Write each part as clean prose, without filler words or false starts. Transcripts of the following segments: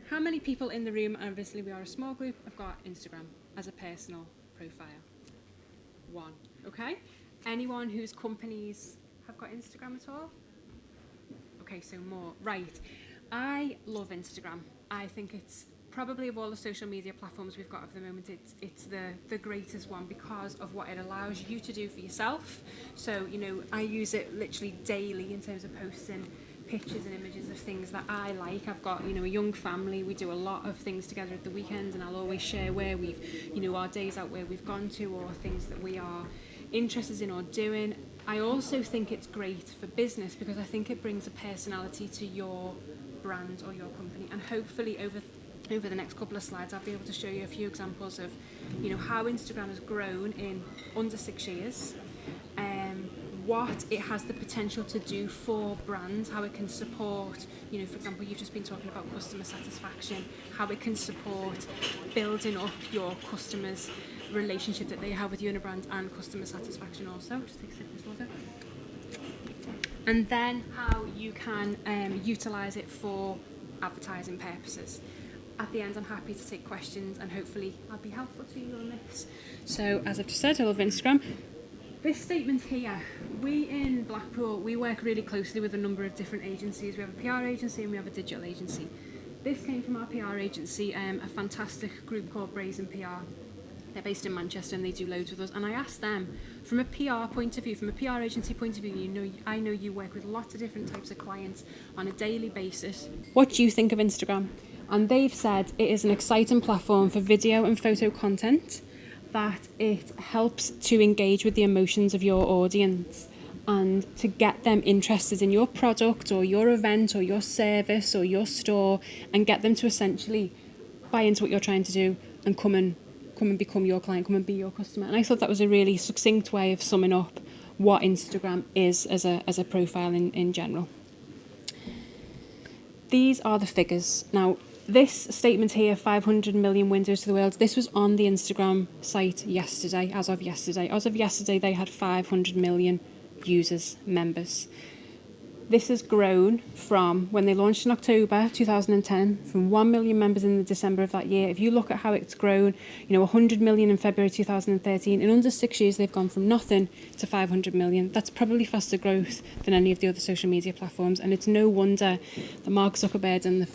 how many people in the room, and obviously we are a small group, have got Instagram as a personal profile? 1. Okay. Anyone whose companies have got Instagram at all? Okay, so more. Right. I love Instagram. I think it's probably, of all the social media platforms we've got at the moment, it's the greatest one because of what it allows you to do for yourself. So, I use it literally daily in terms of posting pictures and images of things that I like. I've got, a young family. We do a lot of things together at the weekend, and I'll always share where we've, our days out where we've gone to, or things that we are interested in or doing. I also think it's great for business because I think it brings a personality to your brand or your company, and hopefully over the next couple of slides I'll be able to show you a few examples of how Instagram has grown in under 6 years, what it has the potential to do for brands, how it can support, for example, you've just been talking about customer satisfaction, how it can support building up your customers' relationship that they have with you and a brand, and customer satisfaction also. Just take a sip of this water. And then how you can utilise it for advertising purposes. At the end, I'm happy to take questions, and hopefully I'll be helpful to you on this. So, as I've just said, I love Instagram. This statement here, we in Blackpool, we work really closely with a number of different agencies. We have a PR agency and we have a digital agency. This came from our PR agency, a fantastic group called Brazen PR. They're based in Manchester and they do loads with us. And I asked them, from a PR point of view, from a PR agency point of view, I know you work with lots of different types of clients on a daily basis. What do you think of Instagram? And they've said it is an exciting platform for video and photo content, that it helps to engage with the emotions of your audience and to get them interested in your product or your event or your service or your store, and get them to essentially buy into what you're trying to do and come and become your client, come and be your customer. And I thought that was a really succinct way of summing up what Instagram is as a profile in general. These are the figures. Now, this statement here, 500 million windows to the world, this was on the Instagram site yesterday, as of yesterday. As of yesterday, they had 500 million users, members. This has grown from when they launched in October 2010, from 1 million members in the December of that year. If you look at how it's grown, 100 million in February 2013. In under 6 years, they've gone from nothing to 500 million. That's probably faster growth than any of the other social media platforms. And it's no wonder that Mark Zuckerberg and the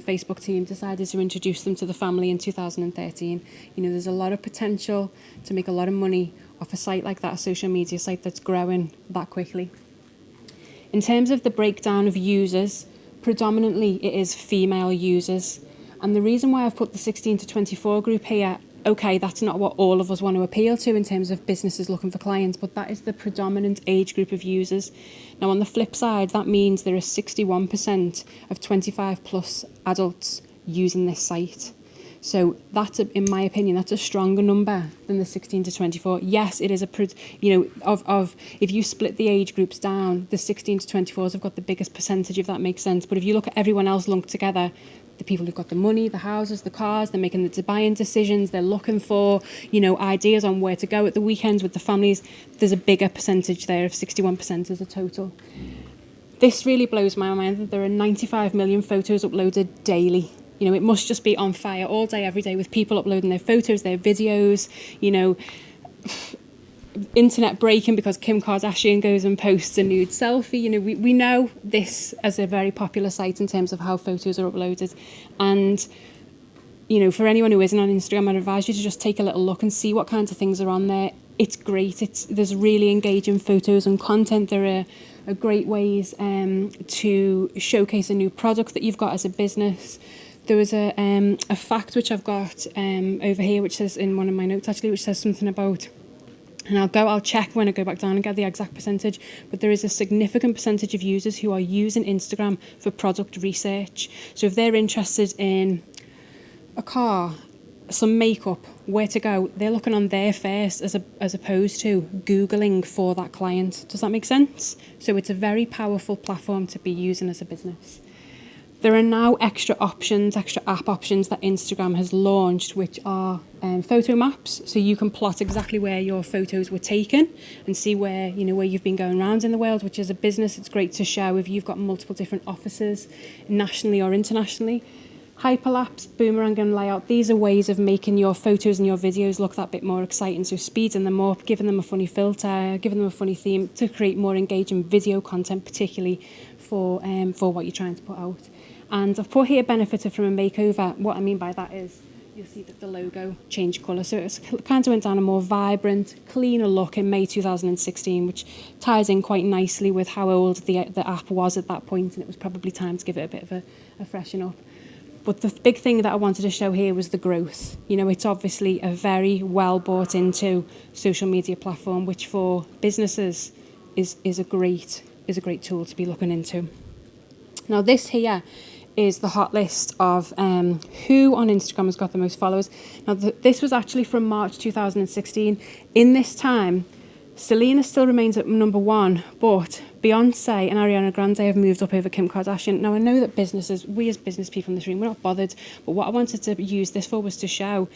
Facebook team decided to introduce them to the family in 2013. There's a lot of potential to make a lot of money off a site like that, a social media site that's growing that quickly. In terms of the breakdown of users, predominantly it is female users. And the reason why I've put the 16 to 24 group here, okay, that's not what all of us want to appeal to in terms of businesses looking for clients, but that is the predominant age group of users. Now, on the flip side, that means there are 61% of 25 plus adults using this site. So that's, in my opinion, that's a stronger number than the 16 to 24. Yes, it is if you split the age groups down, the 16 to 24s have got the biggest percentage, if that makes sense. But if you look at everyone else lumped together, the people who've got the money, the houses, the cars, they're making the buying decisions, they're looking for, ideas on where to go at the weekends with the families, there's a bigger percentage there of 61% as a total. This really blows my mind that there are 95 million photos uploaded daily. It must just be on fire all day, every day, with people uploading their photos, their videos, internet breaking because Kim Kardashian goes and posts a nude selfie. We know this as a very popular site in terms of how photos are uploaded. And, for anyone who isn't on Instagram, I'd advise you to just take a little look and see what kinds of things are on there. It's great. There's really engaging photos and content. There are great ways to showcase a new product that you've got as a business. There was a fact which I've got over here, which says in one of my notes actually, which says something about, and I'll check when I go back down and get the exact percentage, but there is a significant percentage of users who are using Instagram for product research. So if they're interested in a car, some makeup, where to go, they're looking on there first as opposed to Googling for that client. Does that make sense? So it's a very powerful platform to be using as a business. There are now extra app options that Instagram has launched, which are photo maps. So you can plot exactly where your photos were taken and see where you've been going around in the world, which as a business, it's great to show if you've got multiple different offices nationally or internationally. Hyperlapse, boomerang and layout, these are ways of making your photos and your videos look that bit more exciting. So speeding them up, giving them a funny filter, giving them a funny theme to create more engaging video content, particularly for what you're trying to put out. And I've put here benefited from a makeover. What I mean by that is you'll see that the logo changed colour. So it's kind of went down a more vibrant, cleaner look in May 2016, which ties in quite nicely with how old the app was at that point, and it was probably time to give it a bit of a freshen up. But the big thing that I wanted to show here was the growth. It's obviously a very well bought into social media platform, which for businesses is a great tool to be looking into. Now this here is the hot list of who on Instagram has got the most followers. Now this was actually from March 2016. In this time, Selena still remains at number 1, but Beyonce and Ariana Grande have moved up over Kim Kardashian. Now I know that we as business people in this room, we're not bothered, but what I wanted to use this for was to show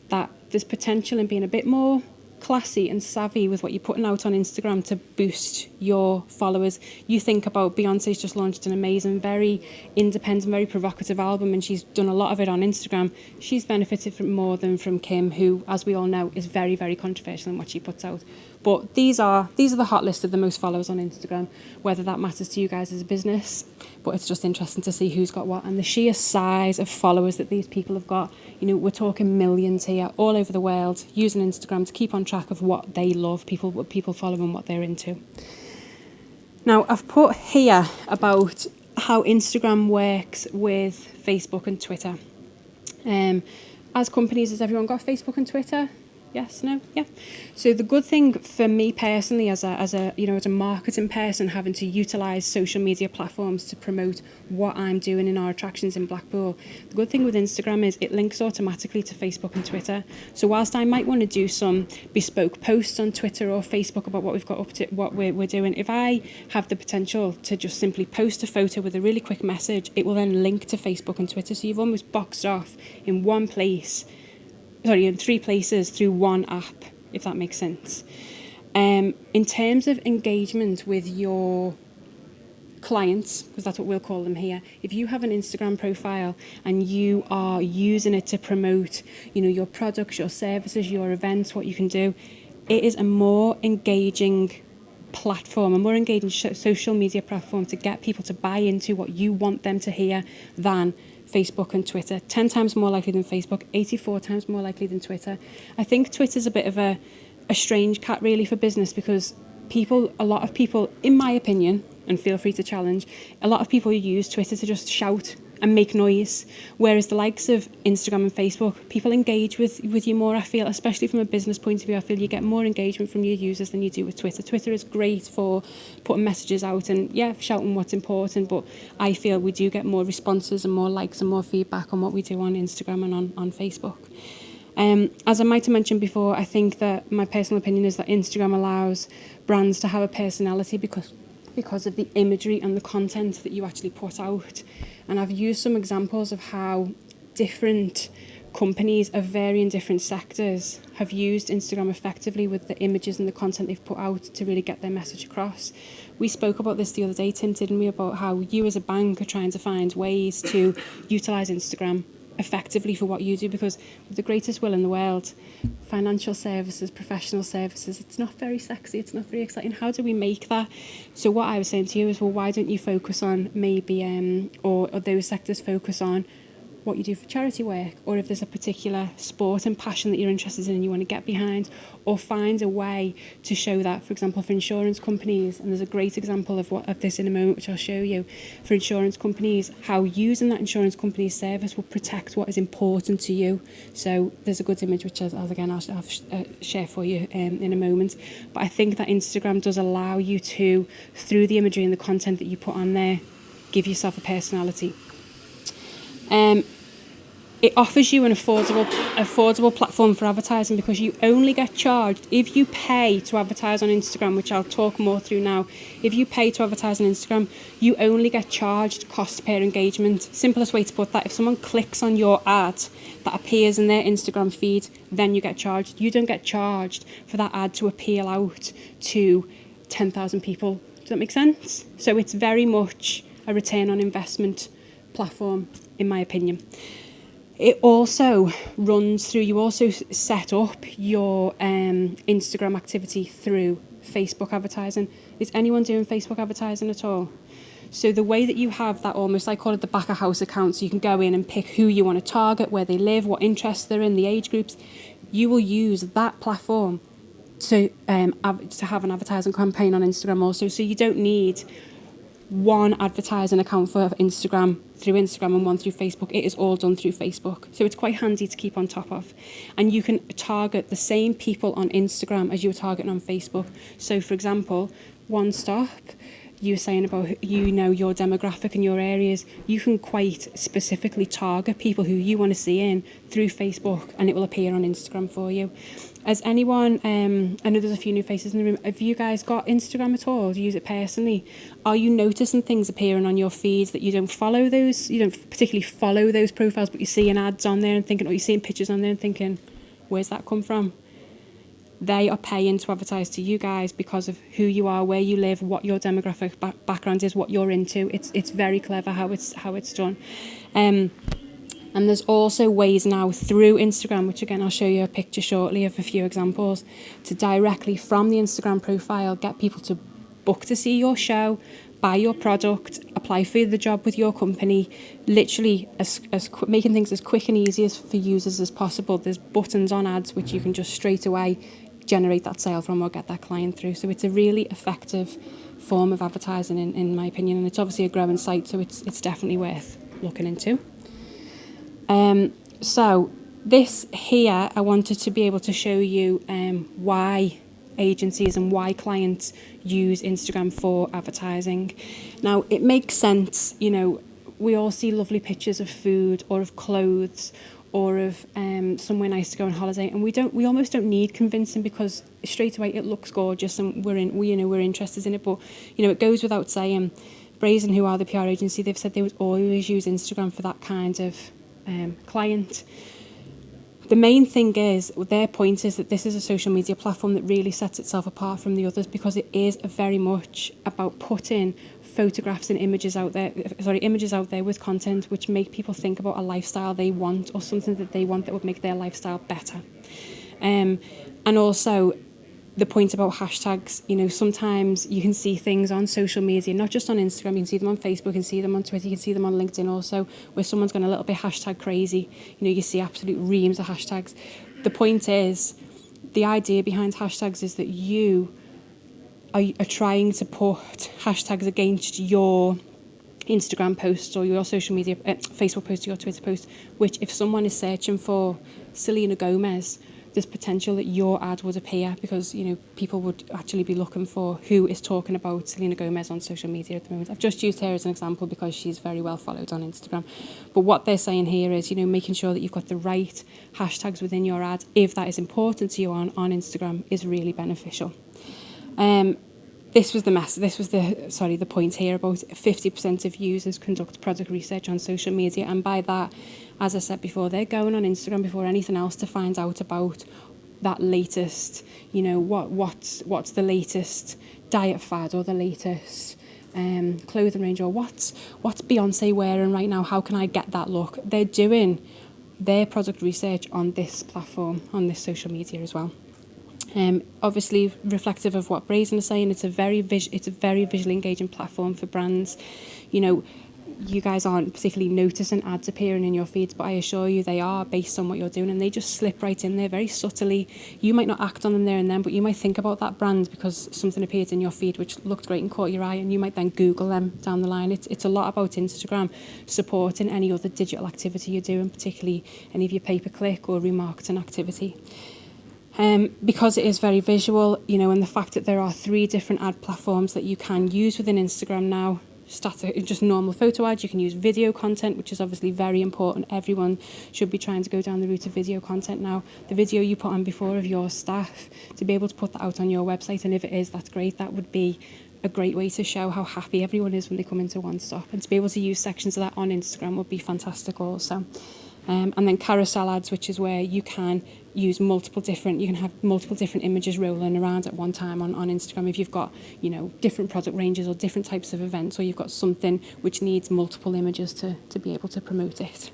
that there's potential in being a bit more classy and savvy with what you're putting out on Instagram to boost your followers. You think about Beyonce's just launched an amazing, very independent, very provocative album, and she's done a lot of it on Instagram. She's benefited from more than from Kim, who, as we all know, is very, very controversial in what she puts out. But these are the hot list of the most followers on Instagram, whether that matters to you guys as a business. But it's just interesting to see who's got what, and the sheer size of followers that these people have got. We're talking millions here, all over the world, using Instagram to keep on track of what they love, what people follow and what they're into. Now, I've put here about how Instagram works with Facebook and Twitter. As companies, has everyone got Facebook and Twitter? Yes, no, yeah. So the good thing for me personally, as a marketing person, having to utilize social media platforms to promote what I'm doing in our attractions in Blackpool, the good thing with Instagram is it links automatically to Facebook and Twitter. So whilst I might want to do some bespoke posts on Twitter or Facebook about what we've got up to, what we're doing, if I have the potential to just simply post a photo with a really quick message, it will then link to Facebook and Twitter. So you've almost boxed off in in 3 places through one app, if that makes sense. In terms of engagement with your clients, because that's what we'll call them here, if you have an Instagram profile and you are using it to promote, your products, your services, your events, what you can do, it is a more engaging platform, a more engaging social media platform to get people to buy into what you want them to hear than Facebook and Twitter. 10 times more likely than Facebook, 84 times more likely than Twitter. I think Twitter's a bit of a strange cat really for business, because a lot of people, in my opinion, and feel free to challenge, a lot of people use Twitter to just shout and make noise, whereas the likes of Instagram and Facebook, people engage with you more, I feel, especially from a business point of view. I feel you get more engagement from your users than you do with Twitter. Twitter is great for putting messages out and, shouting what's important, but I feel we do get more responses and more likes and more feedback on what we do on Instagram and on Facebook. As I might have mentioned before, I think that my personal opinion is that Instagram allows brands to have a personality because of the imagery and the content that you actually put out. And I've used some examples of how different companies of varying different sectors have used Instagram effectively with the images and the content they've put out to really get their message across. We spoke about this the other day, Tim, didn't we, about how you as a bank are trying to find ways to utilise Instagram effectively for what you do, because with the greatest will in the world, financial services, professional services, it's not very sexy, it's not very exciting. How do we make that? So what I was saying to you is, well, why don't you focus on maybe or those sectors focus on what you do for charity work, or if there's a particular sport and passion that you're interested in and you want to get behind, or find a way to show that, for example, for insurance companies, and there's a great example of this in a moment, which I'll show you, for insurance companies, how using that insurance company's service will protect what is important to you. So there's a good image, which I'll share for you in a moment. But I think that Instagram does allow you to, through the imagery and the content that you put on there, give yourself a personality. it offers you an affordable platform for advertising, because you only get charged if you pay to advertise on Instagram, which I'll talk more through now. If you pay to advertise on Instagram, you only get charged cost per engagement. Simplest way to put that: if someone clicks on your ad that appears in their Instagram feed, then you get charged. You don't get charged for that ad to appeal out to 10,000 people. Does that make sense? So it's very much a return on investment platform, in my opinion. It also runs through, you also set up your Instagram activity through Facebook advertising. Is anyone doing Facebook advertising at all? So the way that you have that, almost, I call it the back of house account, so you can go in and pick who you want to target, where they live, what interests they're in, the age groups. You will use that platform to have an advertising campaign on Instagram also. So you don't need one advertising account for Instagram through Instagram and one through Facebook. It is all done through Facebook. So it's quite handy to keep on top of. And you can target the same people on Instagram as you were targeting on Facebook. So for example, One Stop, you were saying about, you know, your demographic and your areas. You can quite specifically target people who you want to see in through Facebook, and it will appear on Instagram for you. Has anyone, I know there's a few new faces in the room, have you guys got Instagram at all? Do you use it personally? Are you noticing things appearing on your feeds that you don't follow those, you don't particularly follow those profiles, but you're seeing ads on there and thinking, or you're seeing pictures on there and thinking, where's that come from? They are paying to advertise to you guys because of who you are, where you live, what your demographic background is, what you're into. It's very clever how it's done. And there's also ways now through Instagram, which again I'll show you a picture shortly of a few examples, to directly from the Instagram profile get people to book to see your show, buy your product, apply for the job with your company, literally making things as quick and easy for users as possible. There's buttons on ads which you can just straight away generate that sale from or get that client through. So it's a really effective form of advertising in my opinion, and it's obviously a growing site, so it's definitely worth looking into. So this here, I wanted to be able to show you why agencies and why clients use Instagram for advertising. Now, it makes sense, you know, we all see lovely pictures of food or of clothes or of somewhere nice to go on holiday, and we almost don't need convincing, because straight away it looks gorgeous and we're interested in it. But you know, it goes without saying, Brazen, who are the PR agency, they've said they would always use Instagram for that kind of client. The main thing is, their point is that this is a social media platform that really sets itself apart from the others, because it is very much about putting photographs and images out there with content which make people think about a lifestyle they want, or something that they want that would make their lifestyle better. And also the point about hashtags, you know, sometimes you can see things on social media, not just on Instagram, you can see them on Facebook, you can see them on Twitter, you can see them on LinkedIn also, where someone's gone a little bit hashtag crazy. You know, you see absolute reams of hashtags. The point is, the idea behind hashtags is that you are trying to put hashtags against your Instagram posts or your social media, Facebook post or your Twitter post, which if someone is searching for Selena Gomez, there's potential that your ad would appear, because, you know, people would actually be looking for who is talking about Selena Gomez on social media at the moment. I've just used her as an example because she's very well followed on Instagram. But what they're saying here is, you know, making sure that you've got the right hashtags within your ad, if that is important to you on Instagram, is really beneficial. This was the point here about 50% of users conduct product research on social media, and by that, as I said before, they're going on Instagram before anything else to find out about that latest, you know, what's the latest diet fad, or the latest clothing range, or what's Beyonce wearing right now, how can I get that look. They're doing their product research on this platform, on this social media as well. Obviously reflective of what Brazen is saying, it's a very visually engaging platform for brands. You know, you guys aren't particularly noticing ads appearing in your feeds, but I assure you they are, based on what you're doing, and they just slip right in there very subtly. You might not act on them there and then, but you might think about that brand because something appeared in your feed which looked great and caught your eye, and you might then Google them down the line. It's a lot about Instagram supporting any other digital activity you're doing, particularly any of your pay-per-click or remarketing activity. Because it is very visual, you know, and the fact that there are 3 different ad platforms that you can use within Instagram now, static, just normal photo ads. You can use video content, which is obviously very important. Everyone should be trying to go down the route of video content now. The video you put on before of your staff, to be able to put that out on your website, and if it is, that's great. That would be a great way to show how happy everyone is when they come into One Stop, and to be able to use sections of that on Instagram would be fantastic also. And then carousel ads, which is where you can use you can have multiple different images rolling around at one time on Instagram. If you've got, different product ranges or different types of events, or you've got something which needs multiple images to be able to promote it.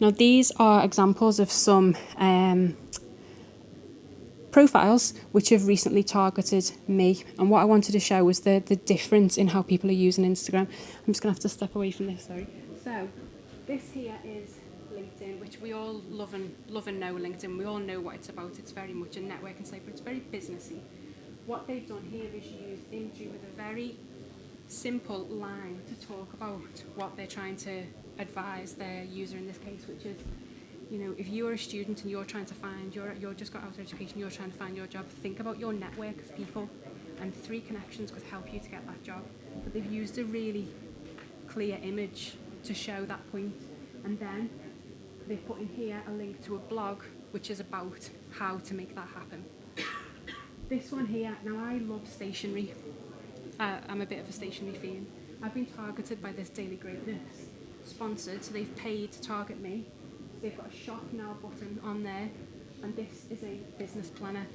Now, these are examples of some profiles which have recently targeted me, and what I wanted to show was the difference in how people are using Instagram. I'm just going to have to step away from this, sorry. So, this here is LinkedIn, which we all love and know LinkedIn. We all know what it's about. It's very much a networking site, but it's very businessy. What they've done here is use imagery with a very simple line to talk about what they're trying to advise their user in this case, which is, if you're a student and you're trying to find, you're just got out of education, you're trying to find your job, think about your network of people, and 3 connections could help you to get that job. But they've used a really clear image to show that point, and then they've put in here a link to a blog which is about how to make that happen. This one here, now I love stationery. I'm a bit of a stationery fiend. I've been targeted by this Daily Greatness, sponsored, so they've paid to target me. They've got a shop now button on there, and this is a business planner.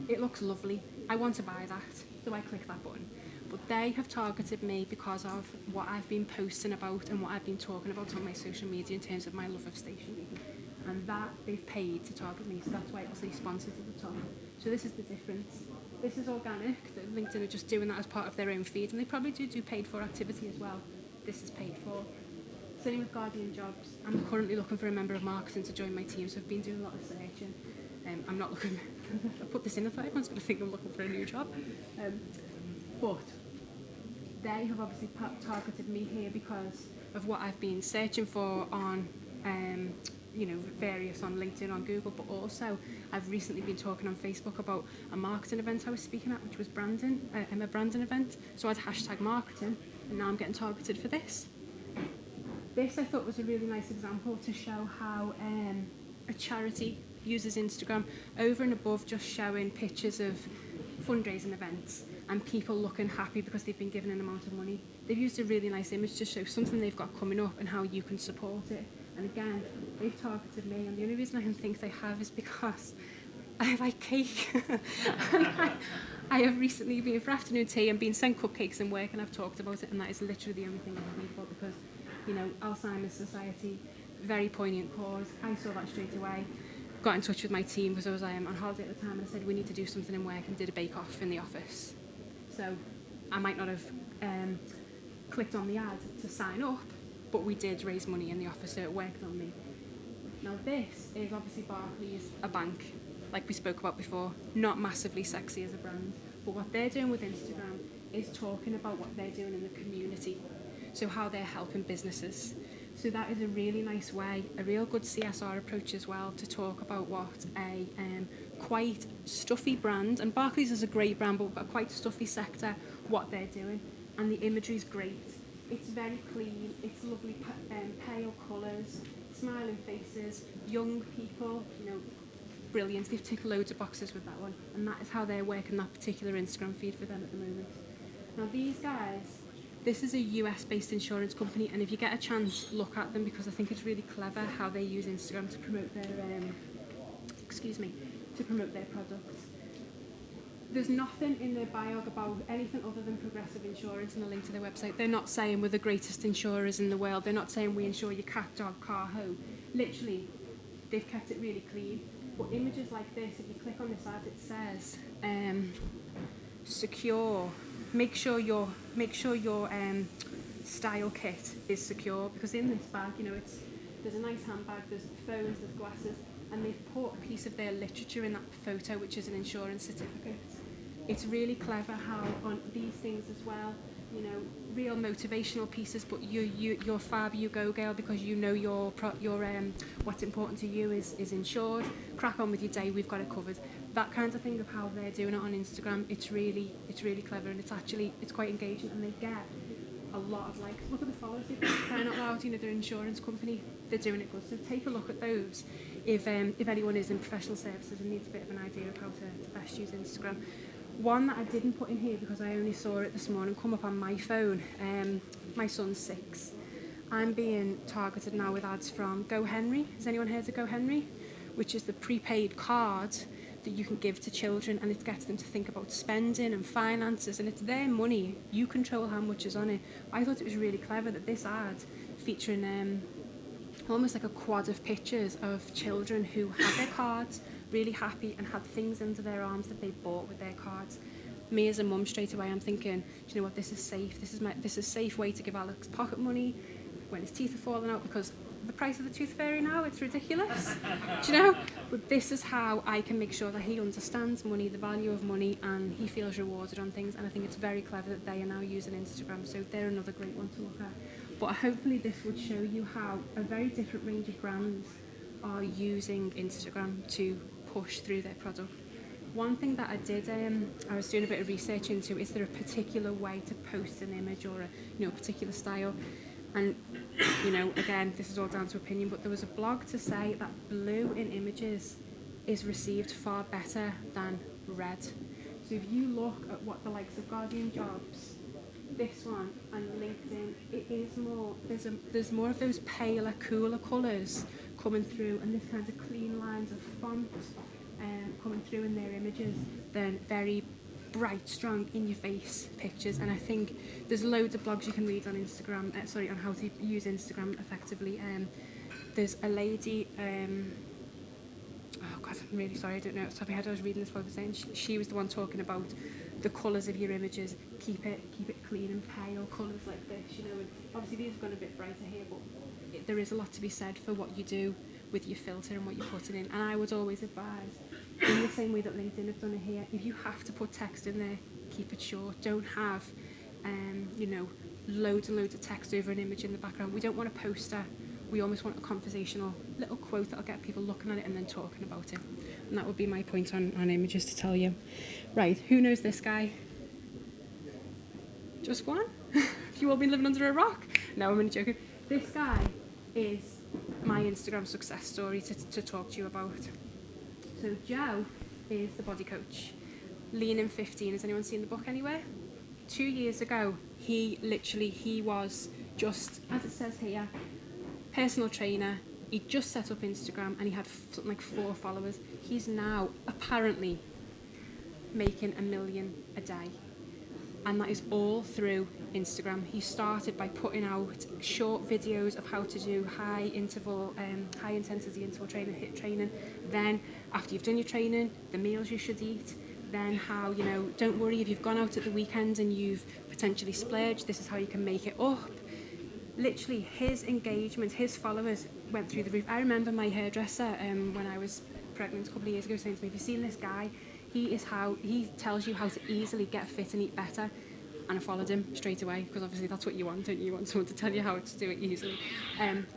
It looks lovely. I want to buy that, so I click that button. But they have targeted me because of what I've been posting about and what I've been talking about on my social media in terms of my love of stationery. And that they've paid to target me, so that's why it was sponsored at the top. So this is the difference. This is organic. LinkedIn are just doing that as part of their own feed, and they probably do paid for activity as well. This is paid for. Same with Guardian Jobs. I'm currently looking for a member of marketing to join my team, so I've been doing a lot of searching. I'm not looking. I put this in, I thought everyone's going to think I'm looking for a new job. But they have obviously targeted me here because of what I've been searching for on, various on LinkedIn, on Google, but also I've recently been talking on Facebook about a marketing event I was speaking at, which was branding, a branding event. So I'd hashtag marketing, and now I'm getting targeted for this. This I thought was a really nice example to show how a charity uses Instagram over and above just showing pictures of fundraising events and people looking happy because they've been given an amount of money. They've used a really nice image to show something they've got coming up and how you can support it. And again, they've targeted me, and the only reason I can think they have is because I like cake. And I have recently been for afternoon tea and been sent cupcakes in work, and I've talked about it, and that is literally the only thing I can think about because, Alzheimer's Society, very poignant cause. I saw that straight away. Got in touch with my team because I was on holiday at the time, and I said we need to do something in work, and did a bake-off in the office. So I might not have clicked on the ad to sign up, but we did raise money in the office, so it worked on me. Now this is obviously Barclays, a bank, like we spoke about before, not massively sexy as a brand, but what they're doing with Instagram is talking about what they're doing in the community, so how they're helping businesses. So that is a really nice way, a real good CSR approach as well, to talk about what a quite stuffy brand, and Barclays is a great brand, but a quite stuffy sector, what they're doing, and the imagery is great. It's very clean, it's lovely pale colours, smiling faces, young people, brilliant. They've ticked loads of boxes with that one, and that is how they're working that particular Instagram feed for them at the moment. Now these guys, this is a US-based insurance company, and if you get a chance, look at them, because I think it's really clever how they use Instagram to promote their, products. There's nothing in their bio about anything other than Progressive Insurance and a link to their website. They're not saying we're the greatest insurers in the world. They're not saying we insure your cat, dog, car, home. Literally, they've kept it really clean. But images like this, if you click on this ad, it says secure. Make sure your style kit is secure, because in this bag, there's a nice handbag, there's phones, there's glasses, and they've put a piece of their literature in that photo, which is an insurance certificate. It's really clever how on these things as well, real motivational pieces, but you're fab, you go girl, because your what's important to you is insured. Crack on with your day, we've got it covered. that kind of thing of how they're doing it on Instagram, it's really clever, and it's quite engaging, and they get a lot of likes. Look at the followers they've got, crying out loud, their insurance company, they're doing it good. So take a look at those if anyone is in professional services and needs a bit of an idea of how to best use Instagram. One that I didn't put in here because I only saw it this morning come up on my phone. My son's 6. I'm being targeted now with ads from Go Henry. Has anyone heard of Go Henry? Which is the prepaid card that you can give to children, and it gets them to think about spending and finances, and it's their money. You control how much is on it. I thought it was really clever that this ad featuring almost like a quad of pictures of children who had their cards, really happy, and had things under their arms that they bought with their cards. Me as a mum, straight away I'm thinking, do you know what, this is safe. This is a safe way to give Alex pocket money when his teeth are falling out, because the price of the tooth fairy now, it's ridiculous. Do you know? But this is how I can make sure that he understands money, the value of money, and he feels rewarded on things. And I think it's very clever that they are now using Instagram, so they're another great one to look at. But hopefully this would show you how a very different range of brands are using Instagram to push through their product. One thing that I did, I was doing a bit of research into, is there a particular way to post an image or a particular style? And again, this is all down to opinion, but there was a blog to say that blue in images is received far better than red. So if you look at what the likes of Guardian Jobs, this one, and LinkedIn, it is more, there's more of those paler, cooler colours coming through, and this kind of clean lines of font coming through in their images than very bright, strong, in-your-face pictures. And I think there's loads of blogs you can read on Instagram, on how to use Instagram effectively. There's a lady, oh God, I'm really sorry, I don't know off the top of my head. I was reading this blog saying she was the one talking about the colours of your images. Keep it clean and pale colours like this, and obviously these have gone a bit brighter here, but there is a lot to be said for what you do with your filter and what you're putting in. And I would always advise, in the same way that LinkedIn have done it here, if you have to put text in there, keep it short. Don't have loads and loads of text over an image in the background. We don't want a poster. We almost want a conversational little quote that'll get people looking at it and then talking about it. And that would be my point on images to tell you. Right, who knows this guy? Just one? You all been living under a rock? No, I'm only joking. This guy is my Instagram success story to talk to you about. So Joe is the body coach. Lean in 15. Has anyone seen the book anywhere? 2 years ago, he was just, as it says here, personal trainer. He just set up Instagram and he had something like 4 followers. He's now apparently making $1 million a day. And that is all through Instagram. He started by putting out short videos of how to do high intensity interval training, HIIT training. Then after you've done your training, the meals you should eat. Then how, don't worry if you've gone out at the weekend and you've potentially splurged, this is how you can make it up. Literally, his engagement, his followers went through the roof. I remember my hairdresser when I was pregnant a couple of years ago saying to me, have you seen this guy? He tells you how to easily get fit and eat better. And I followed him straight away, because obviously that's what you want, don't you? You want someone to tell you how to do it easily.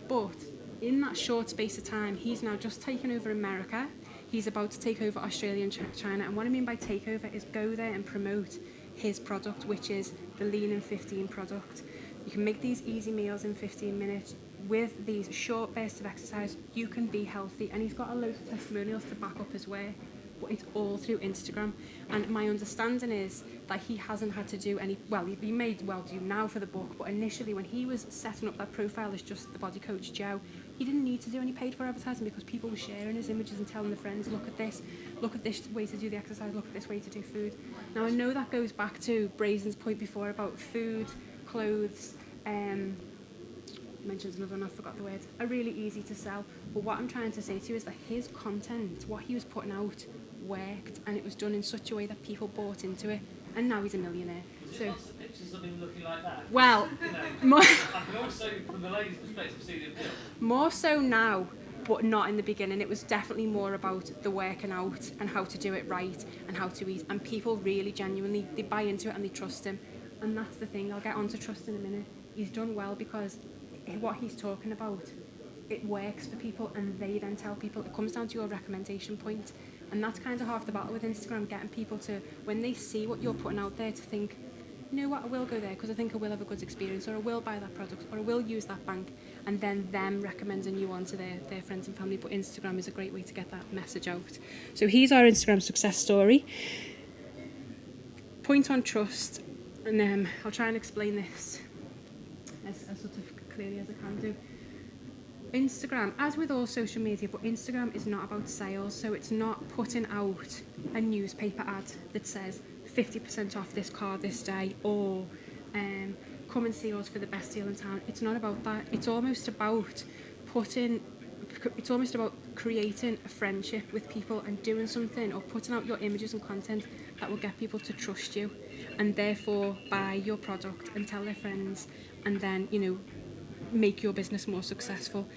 But in that short space of time, he's now just taken over America. He's about to take over Australia and China. And what I mean by takeover is go there and promote his product, which is the Lean in 15 product. You can make these easy meals in 15 minutes. With these short bursts of exercise, you can be healthy. And he's got a load of testimonials to back up his work. But it's all through Instagram. And my understanding is that he hasn't had to do any, he may well do now for the book, but initially when he was setting up that profile as just the body coach Joe, he didn't need to do any paid for advertising, because people were sharing his images and telling their friends, look at this way to do the exercise, look at this way to do food. Now I know that goes back to Brazen's point before about food, clothes, mentions another one, I forgot the word, are really easy to sell. But what I'm trying to say to you is that his content, what he was putting out, worked, and it was done in such a way that people bought into it, and now he's a millionaire. So lots of pictures of him looking like that. Well, I can also, from the lady's perspective, see the appeal. More so now, but not in the beginning. It was definitely more about the working out and how to do it right and how to eat, and people really genuinely, they buy into it and they trust him. And that's the thing, I'll get on to trust in a minute. He's done well because what he's talking about, it works for people, and they then tell people. It comes down to your recommendation point, And that's kind of half the battle with Instagram, getting people to, when they see what you're putting out there, to think, you know what, I will go there because I think I will have a good experience, or I will buy that product, or I will use that bank, and then them recommending you on to their friends and family. But Instagram is a great way to get that message out. So here's our Instagram success story. Point on trust, and I'll try and explain this as sort of clearly as I can do. Instagram, as with all social media, but Instagram is not about sales, so it's not putting out a newspaper ad that says 50% off this car this day, or come and see us for the best deal in town. It's not about that. It's almost about creating a friendship with people and doing something, or putting out your images and content that will get people to trust you and therefore buy your product and tell their friends, and then, you know, make your business more successful.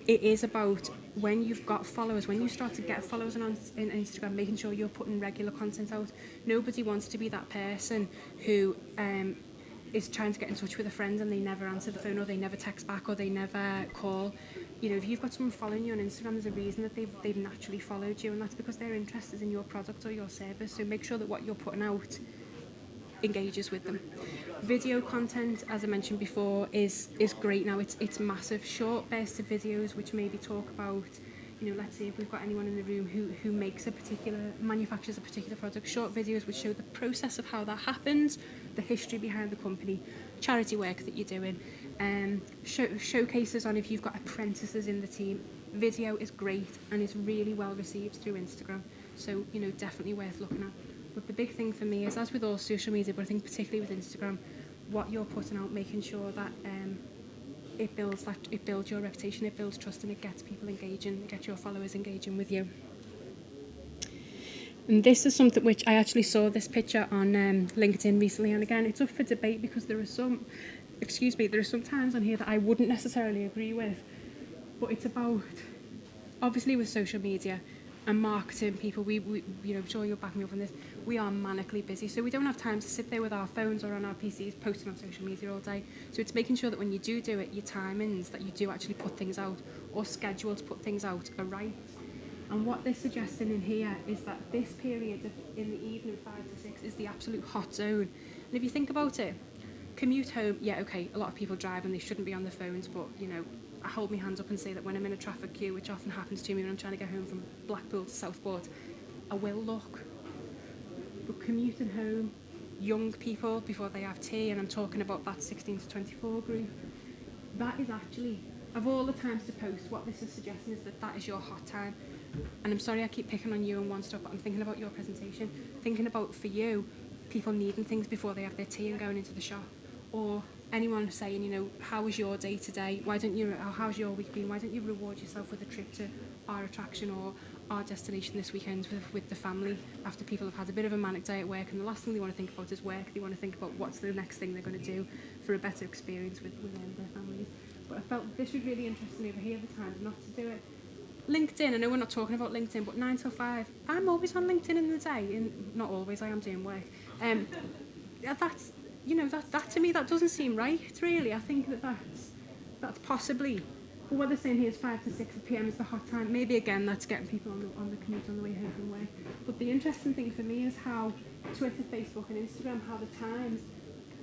It is about, when you've got followers, when you start to get followers on Instagram, making sure you're putting regular content out. Nobody wants to be that person who is trying to get in touch with a friend and they never answer the phone, or they never text back, or they never call. You know, if you've got someone following you on Instagram, there's a reason that they've naturally followed you, and that's because they're interested in your product or your service. So make sure that what you're putting out engages with them. Video content, as I mentioned before, is great now. It's massive. Short bursts of videos which maybe talk about, you know, let's say if we've got anyone in the room who manufactures a particular product, short videos which show the process of how that happens, the history behind the company, charity work that you're doing, showcases on if you've got apprentices in the team. Video is great and is really well received through Instagram, so, you know, definitely worth looking at. But the big thing for me is, as with all social media, but I think particularly with Instagram, what you're putting out, making sure that it builds your reputation, it builds trust, and it gets people engaging, it gets your followers engaging with you. And this is something which I actually saw this picture on LinkedIn recently, and again, it's up for debate because there are some times on here that I wouldn't necessarily agree with, but it's about, obviously with social media and marketing people, we you know, I'm sure you'll back me up on this, we are manically busy, so we don't have time to sit there with our phones or on our PCs posting on social media all day. So it's making sure that when you do it, your timings that you do actually put things out, or schedule to put things out, are right. And what they're suggesting in here is that this period in the evening, 5 to 6, is the absolute hot zone. And if you think about it, commute home, yeah, okay, a lot of people drive and they shouldn't be on their phones, but, you know, I hold my hands up and say that when I'm in a traffic queue, which often happens to me when I'm trying to get home from Blackpool to Southport, I will look. But commuting home, young people before they have tea, and I'm talking about that 16 to 24 group, that is actually, of all the times to post, what this is suggesting is that is your hot time. And I'm sorry I keep picking on you and one stuff, but I'm thinking about your presentation, thinking about, for you, people needing things before they have their tea and going into the shop, or anyone saying, you know, how was your day today? Why don't you, how's your week been? Why don't you reward yourself with a trip to our attraction or our destination this weekend with the family, after people have had a bit of a manic day at work, and the last thing they want to think about is work. They want to think about what's the next thing they're going to do for a better experience with their families. But I felt this was really interesting over here at the time, not to do it. LinkedIn, I know we're not talking about LinkedIn, but 9 till 5, I'm always on LinkedIn in the day, not always, I am doing work. That's, you know, that to me, that doesn't seem right, really. I think that's possibly, but what they're saying here is 5 to 6 p.m. is the hot time. Maybe again, that's getting people on the commute on the way home from work. But the interesting thing for me is how Twitter, Facebook and Instagram, how the times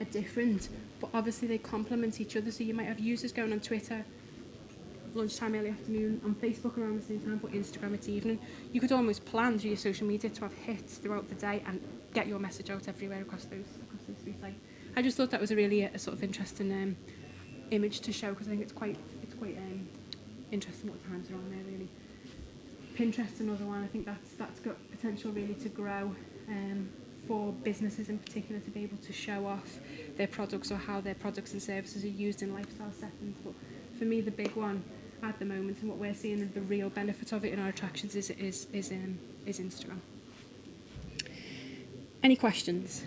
are different, but obviously they complement each other. So you might have users going on Twitter lunchtime, early afternoon, on Facebook around the same time, but Instagram it's evening. You could almost plan through your social media to have hits throughout the day and get your message out everywhere across those three sites. I just thought that was a sort of interesting image to show, because I think it's quite interesting what times are on there, really. Pinterest, another one. I think that's got potential really to grow for businesses in particular, to be able to show off their products or how their products and services are used in lifestyle settings. But for me, the big one at the moment, and what we're seeing the real benefit of it in our attractions, is Instagram. Any questions?